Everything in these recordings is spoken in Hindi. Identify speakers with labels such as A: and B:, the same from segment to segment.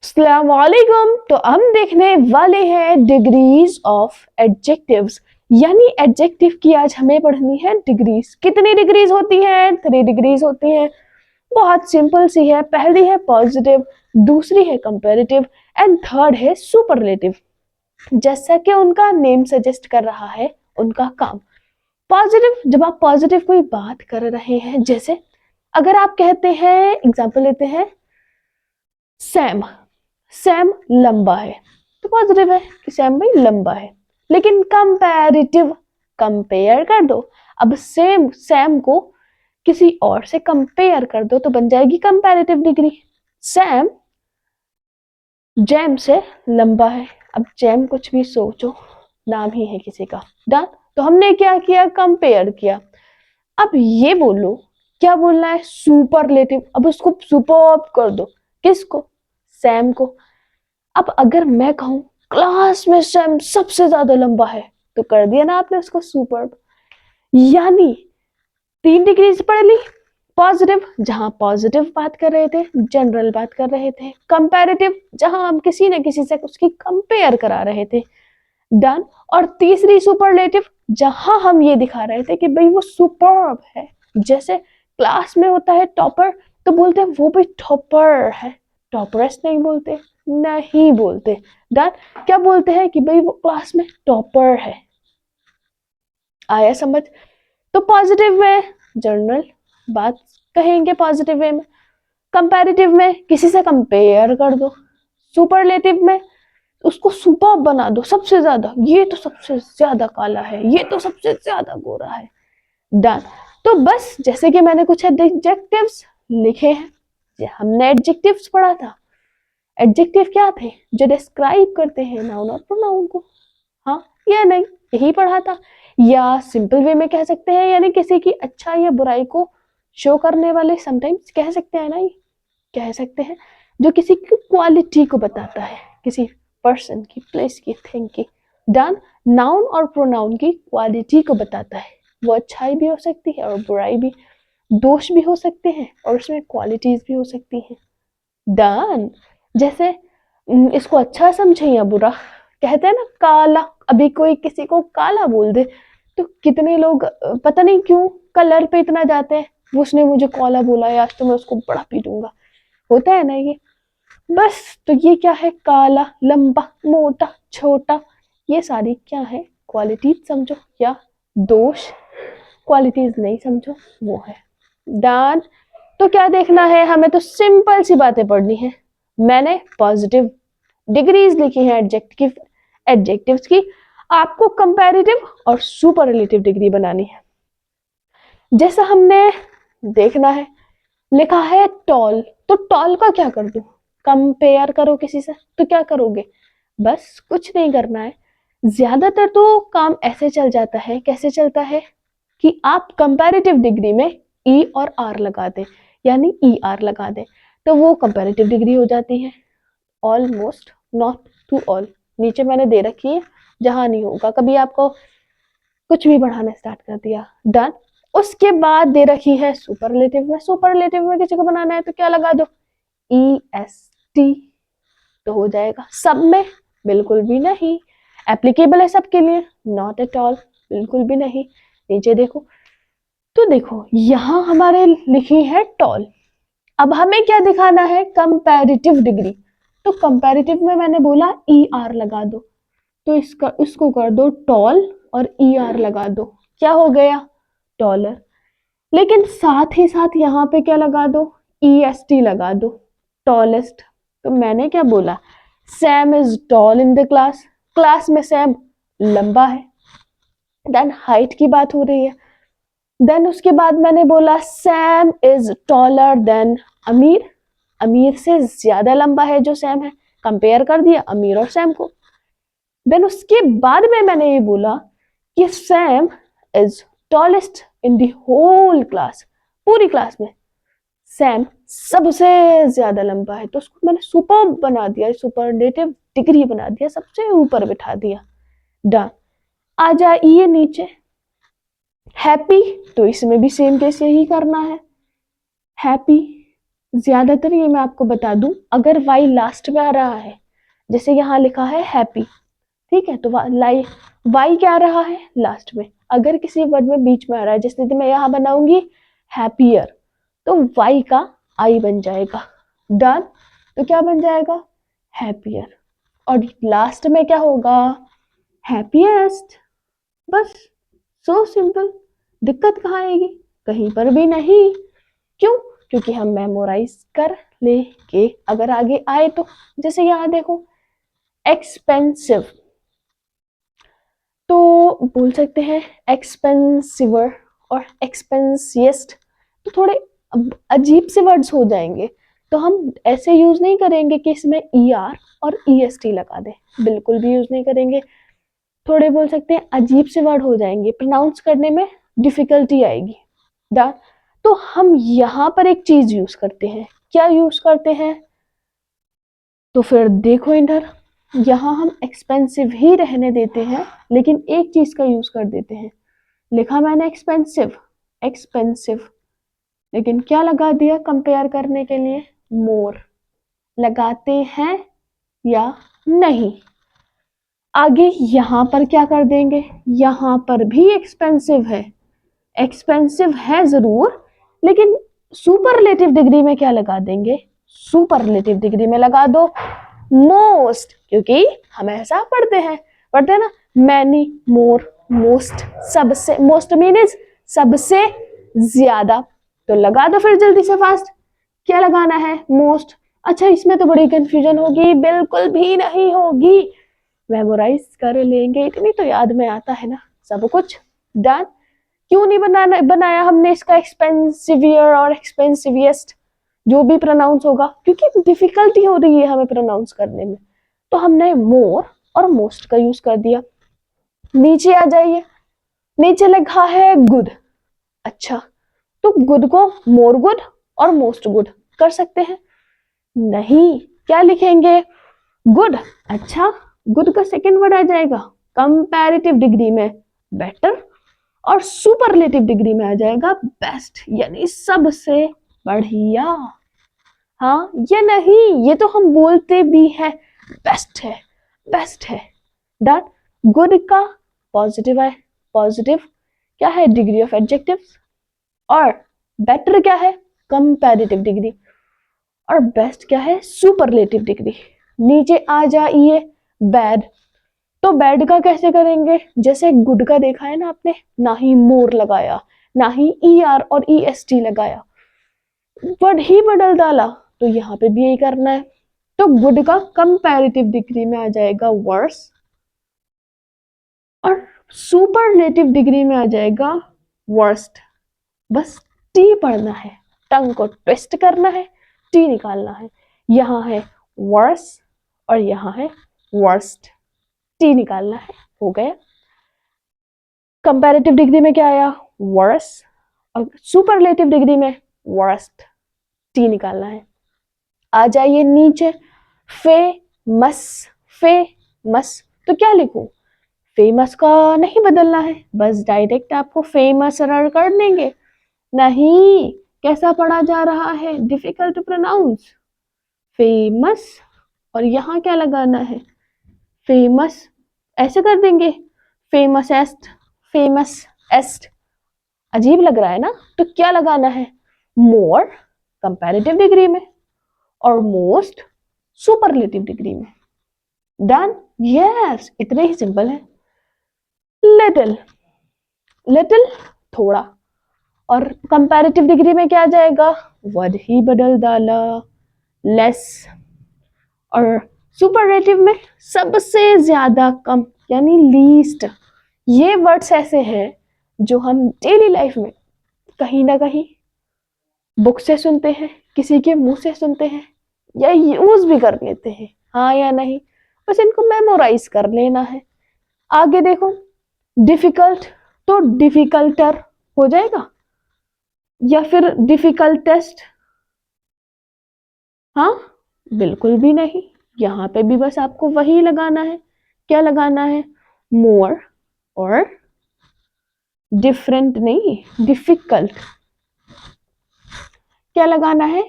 A: अस्सलामुअलैकुम। तो हम देखने वाले हैं डिग्रीज ऑफ एडजेक्टिव्स, यानी एडजेक्टिव की आज हमें पढ़नी है डिग्रीज। कितनी डिग्रीज होती हैं? 3 डिग्रीज होती हैं। बहुत सिंपल सी है। पहली है पॉजिटिव, दूसरी है कंपैरेटिव एंड थर्ड है सुपरलेटिव। जैसा कि उनका नेम सजेस्ट कर रहा है, उनका काम पॉजिटिव। जब आप पॉजिटिव कोई बात कर रहे हैं, जैसे अगर आप कहते हैं, एग्जाम्पल लेते हैं, सैम सैम लंबा है, तो पॉजिटिव है कि सैम भाई लंबा है। लेकिन कंपैरेटिव, कंपेयर कर दो। अब सेम सैम को किसी और से कंपेयर कर दो तो बन जाएगी कंपैरेटिव डिग्री। सैम जैम से लंबा है। अब जैम कुछ भी सोचो, नाम ही है किसी का। डन। तो हमने क्या किया? कंपेयर किया। अब ये बोलो, क्या बोलना है? सुपरलेटिव। अब उसको सुपर कर दो। किसको? सैम को। अब अगर मैं कहूं क्लास में सैम सबसे ज्यादा लंबा है, तो कर दिया ना आपने उसको सुपर। यानी 3 डिग्रीज पढ़ ली। पॉजिटिव, जहां पॉजिटिव बात कर रहे थे, जनरल बात कर रहे थे। कंपैरेटिव, जहां हम किसी न किसी से उसकी कंपेयर करा रहे थे। डन। और तीसरी सुपरलेटिव, जहां हम ये दिखा रहे थे कि भाई वो सुपर्ब है। जैसे क्लास में होता है टॉपर, तो बोलते हैं वो भाई टॉपर है। टॉपरस नहीं बोलते, नहीं बोलते। डन। क्या बोलते हैं? कि भाई वो क्लास में टॉपर है। आया समझ? तो पॉजिटिव में जनरल बात कहेंगे, पॉजिटिव वे में। कंपैरेटिव में किसी से कंपेयर कर दो। सुपरलेटिव में उसको सुपर बना दो, सबसे ज्यादा, ये तो सबसे ज्यादा काला है, ये तो सबसे ज्यादा गोरा है। डन। तो बस जैसे कि मैंने कुछ एडजेक्टिव्स लिखे हैं, हमने एडजेक्टिव्स पढ़ा था। एडजेक्टिव क्या थे? जो डिस्क्राइब करते हैं नाउन और प्रोनाउन को। हाँ या नहीं? यही पढ़ा था। या सिंपल वे में कह सकते हैं, यानी किसी की अच्छा या बुराई को शो करने वाले, समटाइम्स कह सकते हैं ना, ये कह सकते हैं, जो किसी की क्वालिटी को बताता है, किसी पर्सन की, प्लेस की, थिंग की। डन। नाउन और प्रोनाउन की क्वालिटी को बताता है। वो अच्छाई भी हो सकती है और बुराई भी, दोष भी हो सकते हैं और उसमें क्वालिटीज भी हो सकती हैं। डन। जैसे इसको अच्छा समझे या बुरा, कहते हैं ना काला। अभी कोई किसी को काला बोल दे तो कितने लोग पता नहीं क्यों कलर पे इतना जाते हैं, वो उसने मुझे काला बोला है, आज तो मैं उसको बड़ा पीटूंगा। होता है ना ये। बस तो ये क्या है? काला, लंबा, मोटा, छोटा, ये सारी क्या है? क्वालिटीज समझो, या दोष। क्वालिटीज नहीं समझो, वो है। डन। तो क्या देखना है हमें? तो सिंपल सी बातें पढ़नी है। मैंने पॉजिटिव डिग्रीज लिखी है एडजेक्टिव, एडजेक्टिव्स की। आपको कंपैरेटिव और सुपरलेटिव डिग्री बनानी है। जैसा हमने देखना है, लिखा है टॉल, तो टॉल का क्या कर दूं? कंपेयर करो किसी से, तो क्या करोगे? बस कुछ नहीं करना है। ज्यादातर तो काम ऐसे चल जाता है, कैसे चलता है कि आप कंपैरेटिव डिग्री में ई और आर लगा दें, यानी ई आर लगा दें, तो वो कंपैरेटिव डिग्री हो जाती है। ऑलमोस्ट, नॉट टू ऑल, नीचे मैंने दे रखी है, जहां नहीं होगा कभी आपको कुछ भी बढ़ाना स्टार्ट कर दिया। डन। उसके बाद दे रखी है सुपरलेटिव में। सुपरलेटिव में किसी को बनाना है तो क्या लगा दो? ई एस टी, तो हो जाएगा। सब में? बिल्कुल भी नहीं। एप्लीकेबल है सबके लिए? नॉट एट ऑल, बिल्कुल भी नहीं। नीचे देखो, तो देखो यहां हमारे लिखी है टॉल। अब हमें क्या दिखाना है? Comparative degree. तो कंपैरेटिव में मैंने बोला ई आर लगा दो, तो इसको कर दो टॉल और ई आर लगा दो। क्या हो गया? टॉलर। लेकिन साथ ही साथ यहाँ पे क्या लगा दो? ई एस टी लगा दो, टॉलेस्ट। तो मैंने क्या बोला? Sam is tall in the class. Class में सैम लंबा है। देन हाइट की बात हो रही है। देन उसके बाद मैंने बोला सैम इज टॉलर देन अमीर। अमीर से ज्यादा लंबा है जो सैम है। कंपेयर कर दिया अमीर और सैम को। देन उसके बाद में मैंने ये बोला कि Sam is tallest in the whole class. पूरी क्लास में सैम सबसे ज्यादा लंबा है, तो उसको मैंने सुपर बना दिया, सुपरलेटिव डिग्री बना दिया, सबसे ऊपर बिठा दिया। डन। आ जाइए नीचे। हैप्पी, तो इसमें भी सेम केस यही करना है। हैप्पी ज्यादातर ये मैं आपको बता दूं, अगर वाई लास्ट में आ रहा है, जैसे यहाँ लिखा है हैप्पी, ठीक है, तो वाई क्या आ रहा है लास्ट में। अगर किसी वर्ड में बीच में आ रहा है, जैसे मैं यहाँ बनाऊंगी हैप्पियर, तो वाई का आई बन जाएगा। डन। तो क्या बन जाएगा हैप्पियर, और लास्ट में क्या होगा हैप्पीएस्ट। बस, सो सिंपल। दिक्कत कहाँ आएगी, कहीं पर भी नहीं। क्यों? क्योंकि हम मेमोराइज कर लेंगे अगर आगे आए तो। जैसे यहाँ देखो एक्सपेंसिव, तो बोल सकते हैं एक्सपेंसिवर और एक्सपेंसिएस्ट, तो थोड़े अजीब से वर्ड्स हो जाएंगे, तो हम ऐसे यूज नहीं करेंगे कि इसमें ER और EST लगा दें, बिल्कुल भी यूज नहीं करेंगे। थोड़े बोल सकते हैं अजीब से वर्ड हो जाएंगे, प्रोनाउंस करने में डिफिकल्टी आएगी। डन। तो हम यहाँ पर एक चीज यूज करते हैं, क्या यूज करते हैं, तो फिर देखो इधर, यहाँ हम एक्सपेंसिव ही रहने देते हैं, लेकिन एक चीज का यूज कर देते हैं। लिखा मैंने एक्सपेंसिव, एक्सपेंसिव, लेकिन क्या लगा दिया कंपेयर करने के लिए, मोर। लगाते हैं या नहीं? आगे यहाँ पर क्या कर देंगे, यहाँ पर भी एक्सपेंसिव है, एक्सपेंसिव है जरूर, लेकिन सुपरलेटिव डिग्री में क्या लगा देंगे, सुपरलेटिव डिग्री में लगा दो मोस्ट, क्योंकि हम ऐसा पढ़ते हैं ना, मैनी, मोर, मोस्ट, सबसे, मोस्ट मीन्स सबसे ज्यादा, तो लगा दो फिर जल्दी से फास्ट, क्या लगाना है मोस्ट। अच्छा, इसमें तो बड़ी कंफ्यूजन होगी, बिल्कुल भी नहीं होगी, मेमोराइज कर लेंगे, इतनी तो याद में आता है ना सब कुछ। डन। क्यों नहीं बनाया हमने इसका एक्सपेंसिवियर और एक्सपेंसिविएस्ट, जो भी प्रोनाउंस होगा, क्योंकि डिफिकल्टी हो रही है हमें प्रोनाउंस करने में, तो हमने मोर और मोस्ट का यूज कर दिया। नीचे आ जाइए, नीचे लिखा है गुड। अच्छा, तो गुड को मोर गुड और मोस्ट गुड कर सकते हैं? नहीं, क्या लिखेंगे गुड। अच्छा, गुड का सेकेंड वर्ड आ जाएगा कंपैरेटिव डिग्री में बेटर, और सुपरलेटिव डिग्री में आ जाएगा बेस्ट, यानी सबसे बढ़िया। हाँ या नहीं, ये तो हम बोलते भी हैं बेस्ट है, बेस्ट है। डन। गुड का पॉजिटिव है, पॉजिटिव क्या है डिग्री ऑफ एडजेक्टिव, और बेटर क्या है कंपैरेटिव डिग्री, और बेस्ट क्या है सुपरलेटिव डिग्री। नीचे आ जाइए बैड, तो बैड का कैसे करेंगे, जैसे गुड का देखा है ना आपने, ना ही मोर लगाया, ना ही ER और EST लगाया, वर्ड ही बदल डाला, तो यहाँ पे भी यही करना है। तो गुड का कंपैरेटिव डिग्री में आ जाएगा वर्स, और सुपरलेटिव डिग्री में आ जाएगा वर्स्ट। बस टी पढ़ना है, टंग को ट्विस्ट करना है, टी निकालना है। यहाँ है वर्स और यहाँ है वर्स्ट, टी निकालना है, हो गया। कंपैरेटिव डिग्री में क्या आया वर्स, और सुपरलेटिव डिग्री में वर्स्ट, टी निकालना है। आ जाइए नीचे, फेमस, फेमस, तो क्या लिखूं, फेमस का नहीं बदलना है, बस डायरेक्ट आपको फेमस रर कर देंगे। नहीं, कैसा पढ़ा जा रहा है, डिफिकल्ट टू प्रोनाउंस, फेमस, और यहाँ क्या लगाना है फेमस, ऐसे कर देंगे फेमस एस्ट, फेमस एस्ट, अजीब लग रहा है ना, तो क्या लगाना है मोर कंपैरेटिव डिग्री में, और मोस्ट सुपरलेटिव डिग्री में। डन। यस, इतने ही सिंपल है। लिटिल, लिटिल थोड़ा, और कंपैरेटिव डिग्री में क्या आ जाएगा वर्ड ही बदल डाला लेस, और सुपरलेटिव में सबसे ज्यादा कम, यानी लीस्ट। ये वर्ड्स ऐसे हैं जो हम डेली लाइफ में कहीं ना कहीं बुक से सुनते हैं, किसी के मुंह से सुनते हैं, या यूज भी कर लेते हैं, हाँ या नहीं, बस इनको मेमोराइज कर लेना है। आगे देखो डिफिकल्ट, तो डिफिकल्टर हो जाएगा, या फिर डिफिकल्टेस्ट, हाँ बिल्कुल भी नहीं, यहाँ पे भी बस आपको वही लगाना है, क्या लगाना है मोर, और डिफरेंट नहीं डिफिकल्ट, क्या लगाना है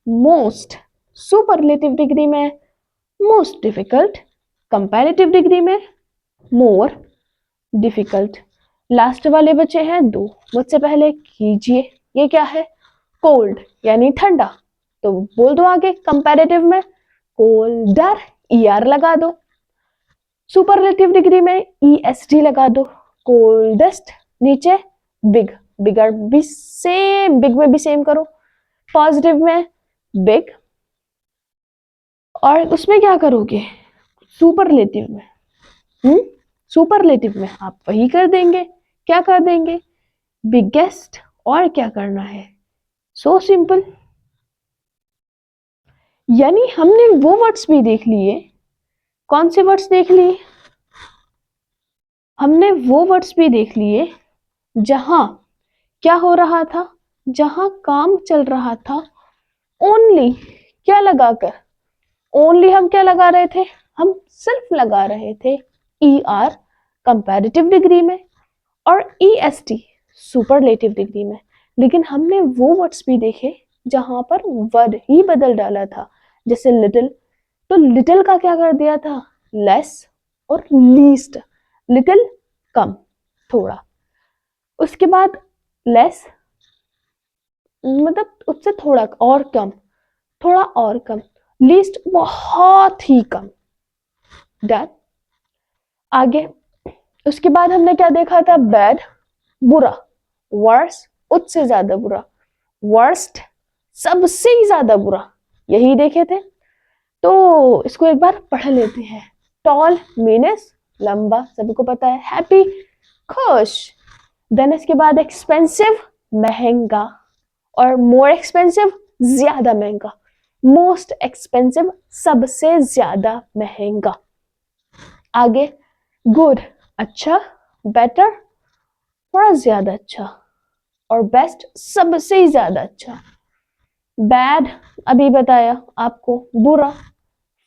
A: मोस्ट, सुपरलेटिव डिग्री में मोस्ट डिफिकल्ट, कंपैरेटिव डिग्री में मोर डिफिकल्ट। लास्ट वाले बचे हैं दो, मुझसे पहले कीजिए। ये क्या है? कोल्ड यानी ठंडा, तो बोल दो आगे कंपैरेटिव में कोल्डर, ER लगा दो। सुपरलेटिव डिग्री में EST लगा दो, कोल्डेस्ट। नीचे बिग, बिगर भी सेम, बिग में भी सेम करो। पॉजिटिव में बिग, और उसमें क्या करोगे? सुपरलेटिव में सुपरलेटिव में आप वही कर देंगे। क्या कर देंगे? बिगेस्ट। और क्या करना है? So simple. यानी हमने वो वर्ड्स भी देख लिए। कौन से वर्ड्स देख लिए? हमने वो वर्ड्स भी देख लिए जहां क्या हो रहा था, जहां काम चल रहा था ओनली क्या लगाकर, ओनली हम क्या लगा रहे थे? हम सिर्फ लगा रहे थे ER कंपैरेटिव डिग्री में और EST सुपरलेटिव डिग्री में। लेकिन हमने वो वर्ड्स भी देखे जहां पर वर्ड ही बदल डाला था, जैसे लिटिल, तो लिटिल का क्या कर दिया था? लेस और लीस्ट। लिटिल कम, थोड़ा। उसके बाद लेस मतलब उससे थोड़ा और कम, थोड़ा और कम। लीस्ट बहुत ही कम। डन। आगे उसके बाद हमने क्या देखा था? बैड, बुरा। वर्स, उससे ज्यादा बुरा। वर्स्ट, सबसे ही ज्यादा बुरा। यही देखे थे। तो इसको एक बार पढ़ लेते हैं। टॉल मीनस लंबा, सभी को पता है। हैप्पी, खुश। देन इसके बाद एक्सपेंसिव, महंगा। और मोर एक्सपेंसिव, ज्यादा महंगा। मोस्ट एक्सपेंसिव, सबसे ज्यादा महंगा। आगे गुड, अच्छा। बेटर, थोड़ा ज्यादा अच्छा। और बेस्ट, सबसे ही ज्यादा अच्छा। बैड, अभी बताया आपको, बुरा।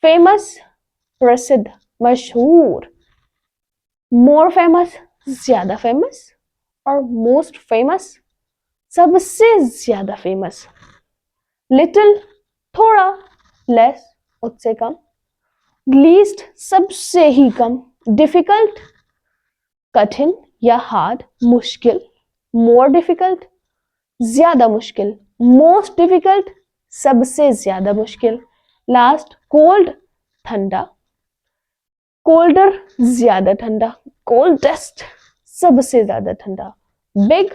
A: फेमस, प्रसिद्ध, मशहूर। मोर फेमस, ज्यादा फेमस। और मोस्ट फेमस, सबसे ज्यादा फेमस। लिटिल, थोड़ा। लेस, उससे कम। लीस्ट, सबसे ही कम। डिफिकल्ट, कठिन या हार्ड, मुश्किल। मोर डिफिकल्ट, ज्यादा मुश्किल। मोस्ट डिफिकल्ट, सबसे ज्यादा मुश्किल। लास्ट कोल्ड, ठंडा। कोल्डर, ज्यादा ठंडा। कोल्डेस्ट, सबसे ज्यादा ठंडा। बिग,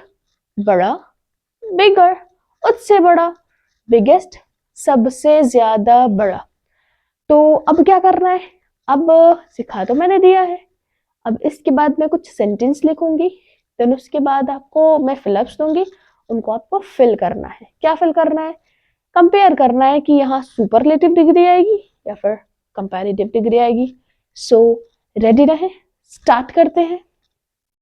A: बड़ा। बिगर, उससे बड़ा। बिगेस्ट, सबसे ज्यादा बड़ा। तो अब क्या करना है? अब सिखा तो मैंने दिया है। अब इसके बाद मैं कुछ सेंटेंस लिखूंगी, देन उसके बाद आपको मैं फिलअप्स दूंगी, उनको आपको फिल करना है। क्या फिल करना है? कंपेयर करना है कि यहाँ सुपरलेटिव डिग्री आएगी या फिर कंपैरेटिव डिग्री आएगी। सो रेडी रहे, स्टार्ट करते हैं।